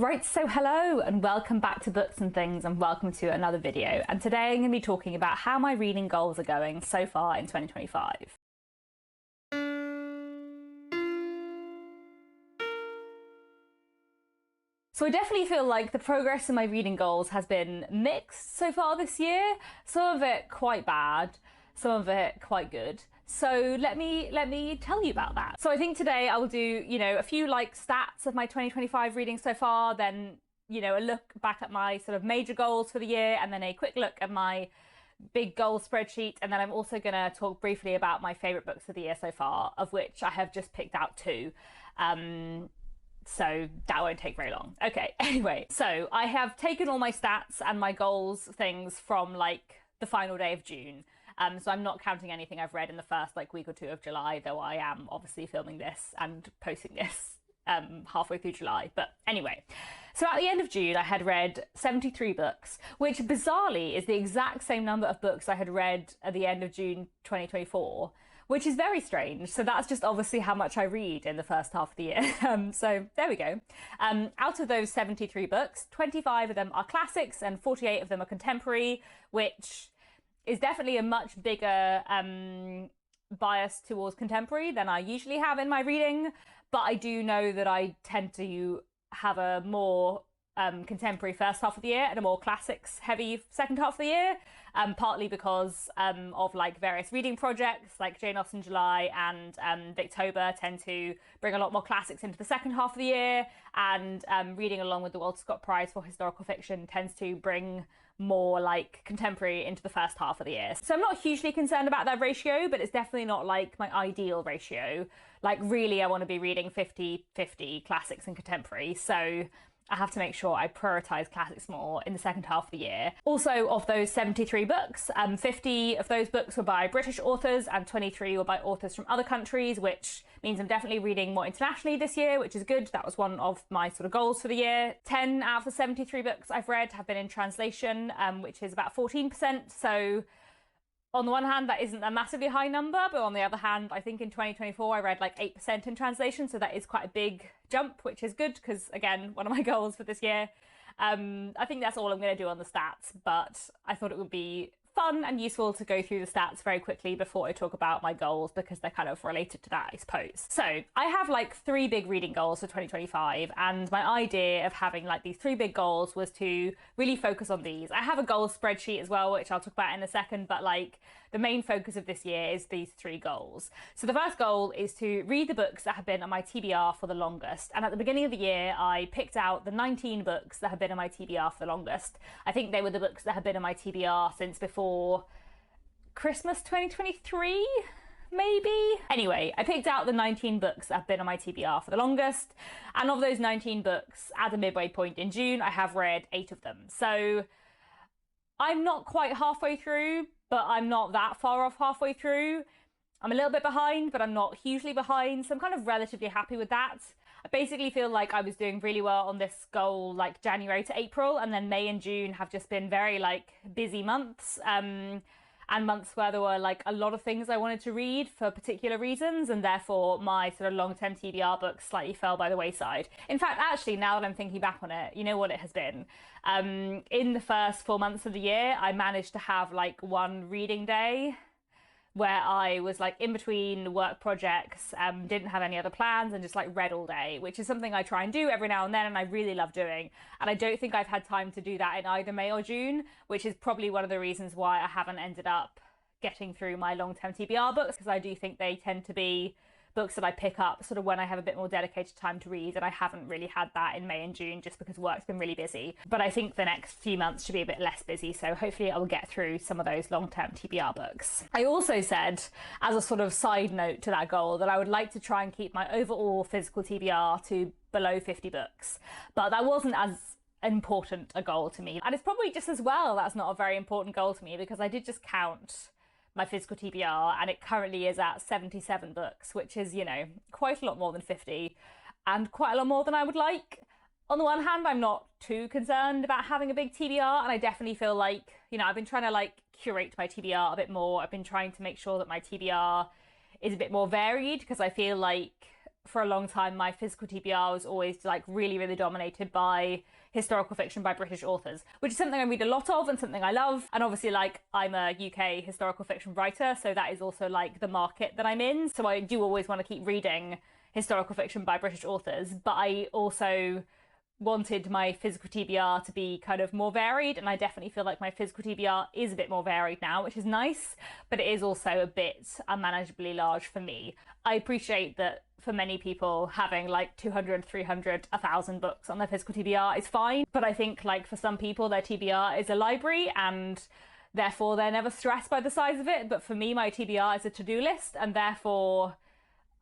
Right, so hello and welcome back to Books and Things, and welcome to another video. And today I'm going to be talking about how my reading goals are going so far in 2025. So I definitely feel like the progress in my reading goals has been mixed so far this year. Some of it quite bad, some of it quite good. So let me tell you about that. So I think today I will do, a few stats of my 2025 reading so far, then, a look back at my sort of major goals for the year, and then a quick look at my big goal spreadsheet. And then I'm also going to talk briefly about my favorite books of the year so far, of which I have just picked out two. So that won't take very long. Okay, anyway, so I have taken all my stats and my goals things from the final day of June. So I'm not counting anything I've read in the first week or two of July, though I am obviously filming this and posting this halfway through July. But anyway, so at the end of June, I had read 73 books, which bizarrely is the exact same number of books I had read at the end of June 2024. Which is very strange. So that's just obviously how much I read in the first half of the year. So there we go. Out of those 73 books, 25 of them are classics and 48 of them are contemporary, which is definitely a much bigger bias towards contemporary than I usually have in my reading. But I do know that I tend to have a more contemporary first half of the year and a more classics heavy second half of the year, partly because of various reading projects like Jane Austen July and Victober tend to bring a lot more classics into the second half of the year, and reading along with the Walter Scott Prize for historical fiction tends to bring more contemporary into the first half of the year. So I'm not hugely concerned about that ratio, but it's definitely not my ideal ratio. Really I want to be reading 50-50 classics and contemporary, so I have to make sure I prioritise classics more in the second half of the year. Also, of those 73 books, 50 of those books were by British authors and 23 were by authors from other countries, which means I'm definitely reading more internationally this year, which is good. That was one of my sort of goals for the year. 10 out of the 73 books I've read have been in translation, which is about 14%. So on the one hand, that isn't a massively high number, but on the other hand, I think in 2024 I read 8% in translation, so that is quite a big jump, which is good because, again, one of my goals for this year. I think that's all I'm going to do on the stats, but I thought it would be fun and useful to go through the stats very quickly before I talk about my goals, because they're kind of related to that, I suppose. So I have three big reading goals for 2025, and my idea of having these three big goals was to really focus on these. I have a goals spreadsheet as well, which I'll talk about in a second, but the main focus of this year is these three goals. So the first goal is to read the books that have been on my TBR for the longest. And at the beginning of the year, I picked out the 19 books that have been on my TBR for the longest. I think they were the books that have been on my TBR since before Christmas 2023, maybe? Anyway, I picked out the 19 books that have been on my TBR for the longest. And of those 19 books, at the midway point in June, I have read 8 of them. So I'm not quite halfway through, but I'm not that far off halfway through. I'm a little bit behind, but I'm not hugely behind, so I'm kind of relatively happy with that. I basically feel like I was doing really well on this goal January to April, and then May and June have just been very busy months, and months where there were a lot of things I wanted to read for particular reasons, and therefore my sort of long-term TBR books slightly fell by the wayside. In fact, actually, now that I'm thinking back on it, you know what it has been? In the first 4 months of the year, I managed to have one reading day where I was in between work projects, didn't have any other plans, and just read all day, which is something I try and do every now and then, and I really love doing. And I don't think I've had time to do that in either May or June, which is probably one of the reasons why I haven't ended up getting through my long-term TBR books, because I do think they tend to be books that I pick up sort of when I have a bit more dedicated time to read, and I haven't really had that in May and June just because work's been really busy. But I think the next few months should be a bit less busy, so hopefully I will get through some of those long-term TBR books. I also said, as a sort of side note to that goal, that I would like to try and keep my overall physical TBR to below 50 books, but that wasn't as important a goal to me. And it's probably just as well that's not a very important goal to me, because I did just count my physical TBR, and it currently is at 77 books, which is, quite a lot more than 50 and quite a lot more than I would like. On the one hand, I'm not too concerned about having a big TBR, and I definitely feel I've been trying to curate my TBR a bit more. I've been trying to make sure that my TBR is a bit more varied, because I feel for a long time, my physical TBR was always like really, really dominated by historical fiction by British authors, which is something I read a lot of and something I love. And obviously, like, I'm a UK historical fiction writer, so that is also like the market that I'm in. So I do always want to keep reading historical fiction by British authors, but I also wanted my physical TBR to be kind of more varied, and I definitely feel like my physical TBR is a bit more varied now, which is nice, but it is also a bit unmanageably large for me. I appreciate that for many people having like 200, 300, 1,000 books on their physical TBR is fine, but I think like for some people their TBR is a library and therefore they're never stressed by the size of it, but for me my TBR is a to-do list, and therefore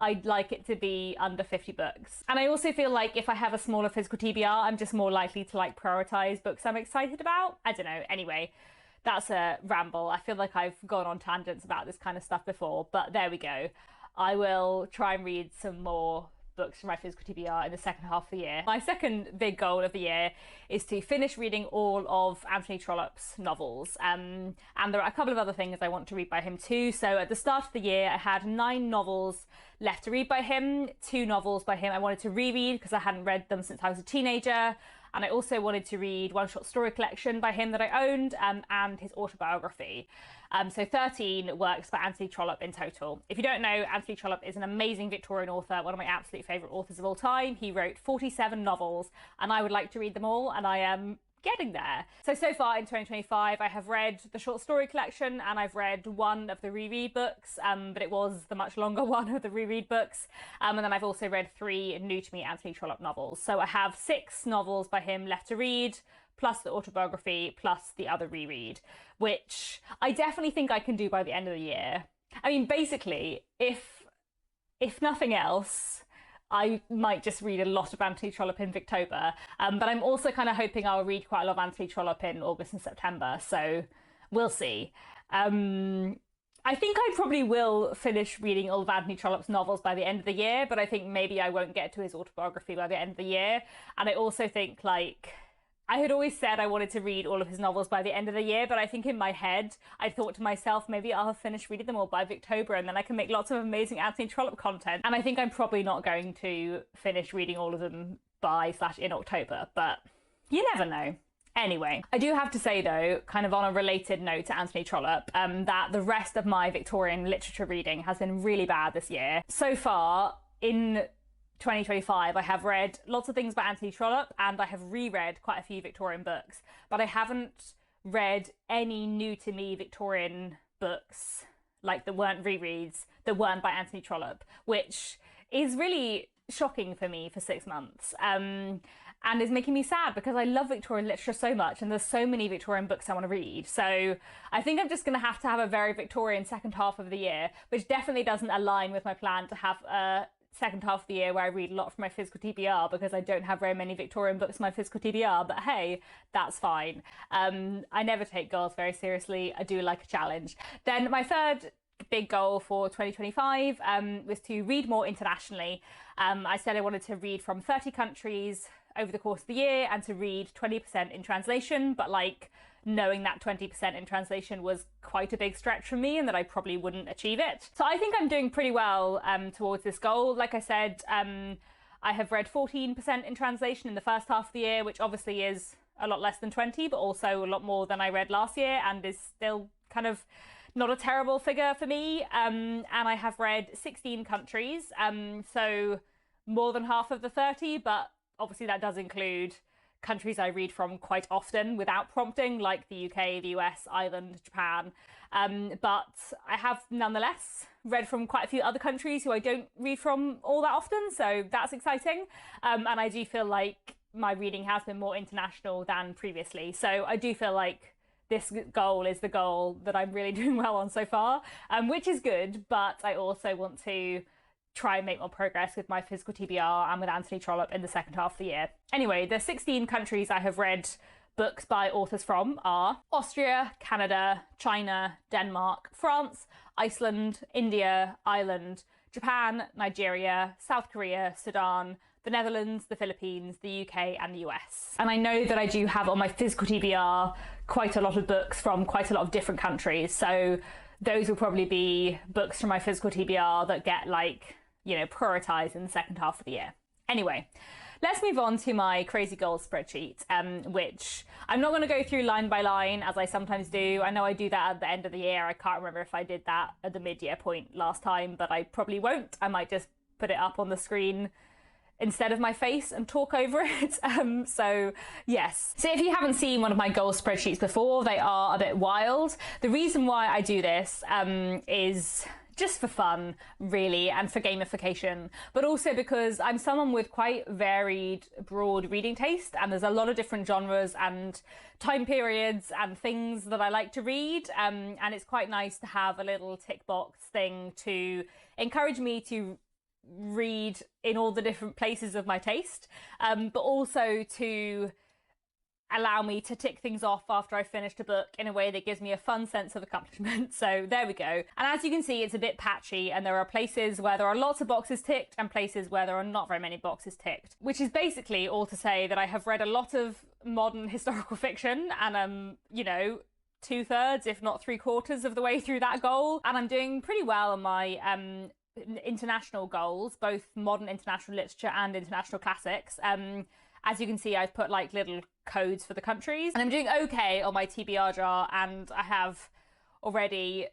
I'd like it to be under 50 books. And I also feel like if I have a smaller physical TBR, I'm just more likely to like prioritize books I'm excited about. I don't know. Anyway, that's a ramble. I feel like I've gone on tangents about this kind of stuff before, but there we go. I will try and read some more books from my physical TBR in the second half of the year. My second big goal of the year is to finish reading all of Anthony Trollope's novels. And there are a couple of other things I want to read by him too. So at the start of the year, I had 9 novels left to read by him. 2 novels by him I wanted to reread because I hadn't read them since I was a teenager. And I also wanted to read one short story collection by him that I owned, and his autobiography. So 13 works by Anthony Trollope in total. If you don't know, Anthony Trollope is an amazing Victorian author, one of my absolute favourite authors of all time. He wrote 47 novels, and I would like to read them all, and I am getting there. So far in 2025, I have read the short story collection and I've read one of the reread books, but it was the much longer one of the reread books. And then I've also read 3 new to me Anthony Trollope novels. So I have 6 novels by him left to read, plus the autobiography, plus the other reread, which I definitely think I can do by the end of the year. I mean, basically, if nothing else, I might just read a lot of Anthony Trollope in Victober, but I'm also kind of hoping I'll read quite a lot of Anthony Trollope in August and September, so we'll see. I think I probably will finish reading all of Anthony Trollope's novels by the end of the year, but I think maybe I won't get to his autobiography by the end of the year. And I also think, like, I had always said I wanted to read all of his novels by the end of the year, but I think in my head, I thought to myself, maybe I'll have finished reading them all by October and then I can make lots of amazing Anthony Trollope content. And I think I'm probably not going to finish reading all of them in October, but you never know. Anyway, I do have to say though, kind of on a related note to Anthony Trollope, that the rest of my Victorian literature reading has been really bad this year. So far, in 2025, I have read lots of things by Anthony Trollope and I have reread quite a few Victorian books, but I haven't read any new to me Victorian books, like that weren't rereads, that weren't by Anthony Trollope, which is really shocking for me for 6 months. And is making me sad because I love Victorian literature so much and there's so many Victorian books I want to read. So I think I'm just going to have a very Victorian second half of the year, which definitely doesn't align with my plan to have a second half of the year where I read a lot from my physical TBR because I don't have very many Victorian books in my physical TBR, but hey, that's fine. I never take goals very seriously. I do like a challenge. Then my third big goal for 2025 was to read more internationally. I said I wanted to read from 30 countries over the course of the year and to read 20% in translation, but like knowing that 20% in translation was quite a big stretch for me and that I probably wouldn't achieve it. So I think I'm doing pretty well towards this goal. Like I said, I have read 14% in translation in the first half of the year, which obviously is a lot less than 20, but also a lot more than I read last year and is still kind of not a terrible figure for me. And I have read 16 countries, so more than half of the 30, but obviously that does include countries I read from quite often without prompting, like the UK, the US, Ireland, Japan. But I have nonetheless read from quite a few other countries who I don't read from all that often, so that's exciting. And I do feel like my reading has been more international than previously. So I do feel like this goal is the goal that I'm really doing well on so far, which is good, but I also want to try and make more progress with my physical TBR and with Anthony Trollope in the second half of the year. Anyway, the 16 countries I have read books by authors from are Austria, Canada, China, Denmark, France, Iceland, India, Ireland, Japan, Nigeria, South Korea, Sudan, the Netherlands, the Philippines, the UK and the US. And I know that I do have on my physical TBR quite a lot of books from quite a lot of different countries, so those will probably be books from my physical TBR that get like you know, prioritize in the second half of the year. Anyway, let's move on to my crazy goals spreadsheet, which I'm not going to go through line by line as I sometimes do. I know I do that at the end of the year. I can't remember if I did that at the mid-year point last time, but I probably won't. I might just put it up on the screen instead of my face and talk over it. So yes. So if you haven't seen one of my goal spreadsheets before, they are a bit wild. The reason why I do this is just for fun, really, and for gamification, but also because I'm someone with quite varied, broad reading taste, and there's a lot of different genres and time periods and things that I like to read, and it's quite nice to have a little tick box thing to encourage me to read in all the different places of my taste, but also to allow me to tick things off after I've finished a book in a way that gives me a fun sense of accomplishment. So there we go. And as you can see, it's a bit patchy, and there are places where there are lots of boxes ticked and places where there are not very many boxes ticked, which is basically all to say that I have read a lot of modern historical fiction, and I'm, you know, 2/3, if not 3/4 of the way through that goal. And I'm doing pretty well on my international goals, both modern international literature and international classics. As you can see, I've put like little codes for the countries, and I'm doing okay on my TBR jar, and I have already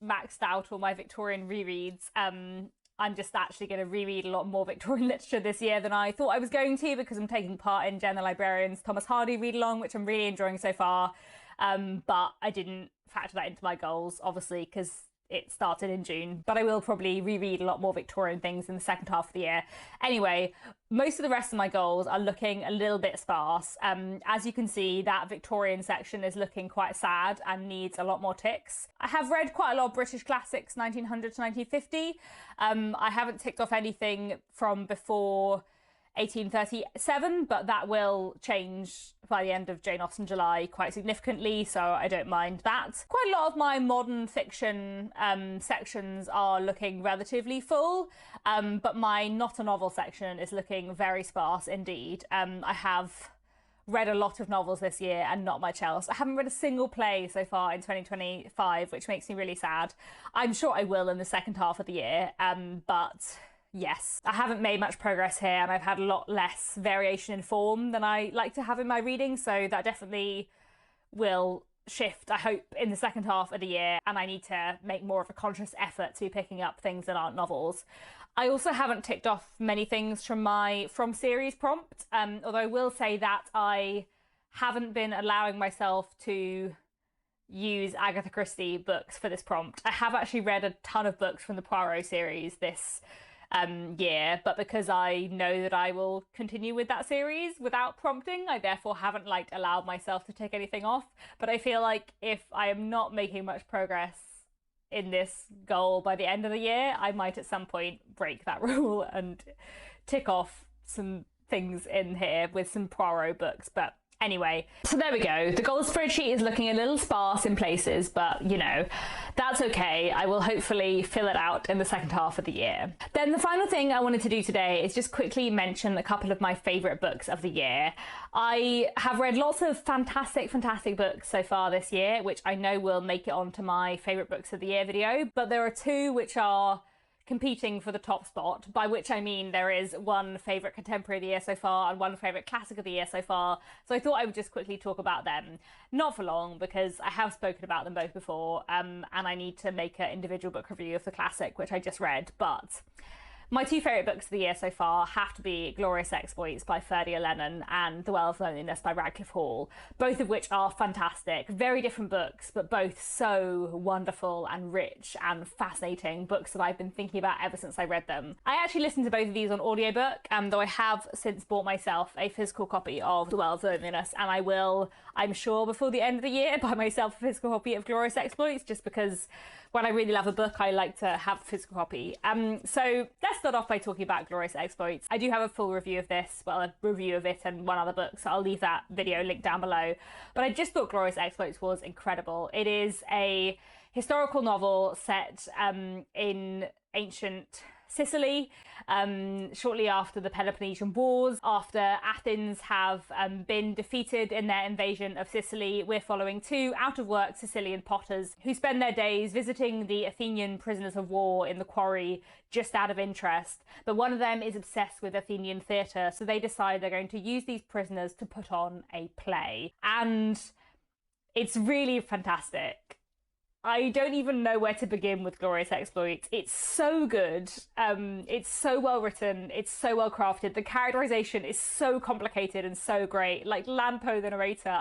maxed out all my Victorian rereads. I'm just actually going to reread a lot more Victorian literature this year than I thought I was going to, because I'm taking part in Jen the Librarian's Thomas Hardy read along, which I'm really enjoying so far. But I didn't factor that into my goals, obviously, because it started in June, but I will probably reread a lot more Victorian things in the second half of the year. Anyway, most of the rest of my goals are looking a little bit sparse. As you can see, that Victorian section is looking quite sad and needs a lot more ticks. I have read quite a lot of British classics, 1900 to 1950. I haven't ticked off anything from before 1837, but that will change by the end of Jane Austen July quite significantly, so I don't mind that. Quite a lot of my modern fiction sections are looking relatively full, but my not a novel section is looking very sparse indeed. I have read a lot of novels this year and not much else. I haven't read a single play so far in 2025, which makes me really sad. I'm sure I will in the second half of the year, but yes, I haven't made much progress here, and I've had a lot less variation in form than I like to have in my reading, so that definitely will shift, I hope, in the second half of the year, and I need to make more of a conscious effort to picking up things that aren't novels. I also haven't ticked off many things from my From series prompt, although I will say that I haven't been allowing myself to use Agatha Christie books for this prompt. I have actually read a ton of books from the Poirot series this year, but because I know that I will continue with that series without prompting, I therefore haven't allowed myself to tick anything off. But I feel like if I am not making much progress in this goal by the end of the year, I might at some point break that rule and tick off some things in here with some Poirot books. But anyway, so there we go. The goal spreadsheet is looking a little sparse in places, but you know, that's okay. I will hopefully fill it out in the second half of the year. Then the final thing I wanted to do today is just quickly mention a couple of my favourite books of the year. I have read lots of fantastic books so far this year, which I know will make it onto my favourite books of the year video, but there are two which are competing for the top spot, by which I mean there is one favourite contemporary of the year so far and one favourite classic of the year so far, so I thought I would just quickly talk about them. Not for long, because I have spoken about them both before, and I need to make an individual book review of the classic, which I just read, but my two favourite books of the year so far have to be Glorious Exploits by Ferdia Lennon and The Well of Loneliness by Radcliffe Hall, both of which are fantastic. Very different books, but both so wonderful and rich and fascinating books that I've been thinking about ever since I read them. I actually listened to both of these on audiobook, though I have since bought myself a physical copy of The Well of Loneliness, and I will, I'm sure, before the end of the year, buy myself a physical copy of Glorious Exploits, just because when I really love a book, I like to have a physical copy. So let's start off by talking about Glorious Exploits. I do have a full review of this, well, a review of it and one other book, so I'll leave that video linked down below. But I just thought Glorious Exploits was incredible. It is a historical novel set in ancient Sicily, shortly after the Peloponnesian Wars. After Athens have been defeated in their invasion of Sicily, we're following two out-of-work Sicilian potters who spend their days visiting the Athenian prisoners of war in the quarry just out of interest. But one of them is obsessed with Athenian theatre, so they decide they're going to use these prisoners to put on a play. And it's really fantastic. I don't even know where to begin with Glorious Exploits. It's so good. It's so well written. It's so well crafted. The characterization is so complicated and so great. Like Lampo, the narrator,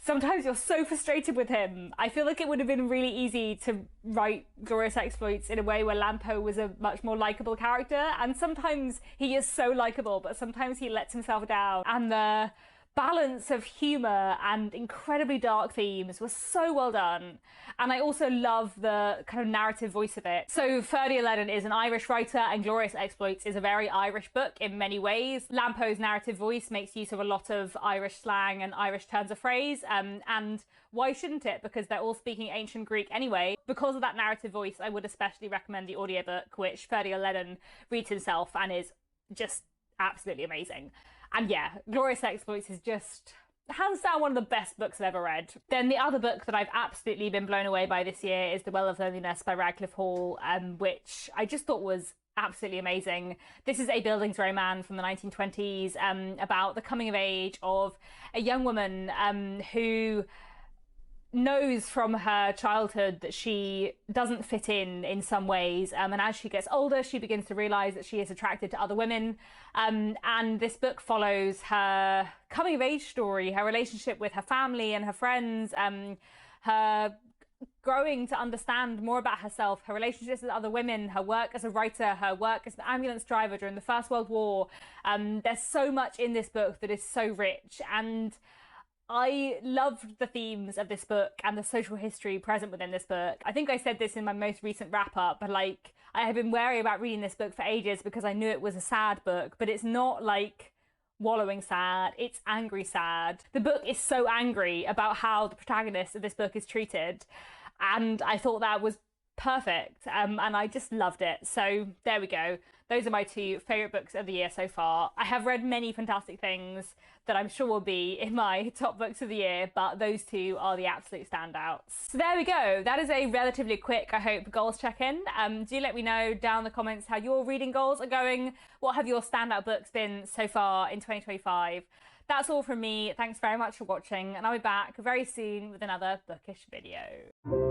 sometimes you're so frustrated with him. I feel like it would have been really easy to write Glorious Exploits in a way where Lampo was a much more likable character. And sometimes he is so likable, but sometimes he lets himself down. And the balance of humour and incredibly dark themes was so well done. And I also love the kind of narrative voice of it. So Ferdia Ledden is an Irish writer, and Glorious Exploits is a very Irish book in many ways. Lampo's narrative voice makes use of a lot of Irish slang and Irish turns of phrase, and why shouldn't it? Because they're all speaking ancient Greek anyway. Because of that narrative voice, I would especially recommend the audiobook, which Ferdia Ledden reads himself and is just absolutely amazing. And yeah, Glorious Exploits is just hands down one of the best books I've ever read. Then the other book that I've absolutely been blown away by this year is The Well of Loneliness by Radcliffe Hall, which I just thought was absolutely amazing. This is a Buildings man from the 1920s, about the coming of age of a young woman who knows from her childhood that she doesn't fit in some ways, and as she gets older she begins to realize that she is attracted to other women, and this book follows her coming of age story, her relationship with her family and her friends, her growing to understand more about herself, her relationships with other women, her work as a writer, her work as an ambulance driver during the First World War. There's so much in this book that is so rich, and I loved the themes of this book and the social history present within this book. I think I said this in my most recent wrap-up, but like, I have been wary about reading this book for ages because I knew it was a sad book, but it's not like wallowing sad, it's angry sad. The book is so angry about how the protagonist of this book is treated, and I thought that was perfect, and I just loved it. So there we go. Those are my two favourite books of the year so far. I have read many fantastic things that I'm sure will be in my top books of the year, but those two are the absolute standouts. So there we go. That is a relatively quick, I hope, goals check-in. Do let me know down in the comments how your reading goals are going. What have your standout books been so far in 2025? That's all from me. Thanks very much for watching, and I'll be back very soon with another bookish video.